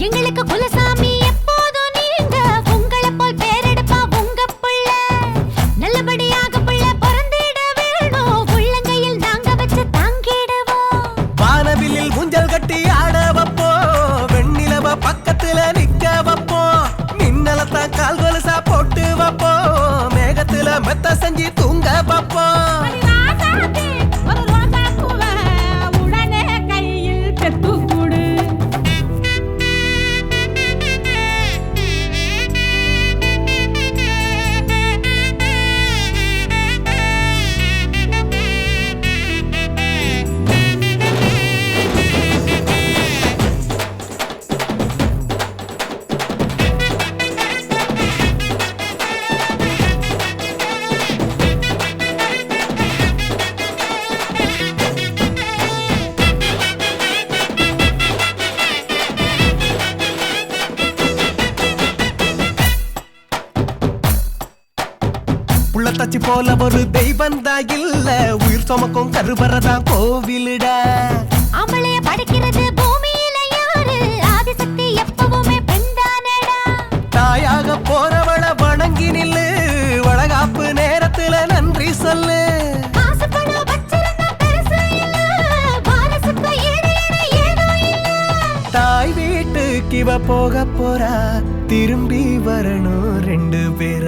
எங்களுக்கு குலசாமி எப்போதும் நீங்க உங்களை போல் பேரெடுப்பா உங்க புள்ள நல்லபடியாக புள்ள பிறந்திட வேணும் உள்ளங்கையில் நாங்க வச்சு தாங்கிடுவோம் வானவில்லில் ஊஞ்சல் கட்டி ஆட வைப்போ வெண்ணிலவ பக்கத்துல நிக்க வைப்போ மின்னலத்தான் கால் கொலுசா போட்டு வைப்போ மேகத்துல மெத்த செஞ்சு தூங்க வைப்போ புள்ளத்தாச்சி போல ஒரு தெய்வந்தா இல்ல உயிர் சுமக்கும் கருவறதான் கோவிலுடா ஆம்பளைய படிக்கிறது பூமியில யாரு ஆதிசக்தி எப்பவுமே பெண்தானடா தாயாக போறவள வணங்கி நில்லு வளகாப்பு நேரத்துல நன்றி சொல்லு தாய் வீட்டுக்கு இவ போக போறா திரும்பி வரணும் 2 பேர்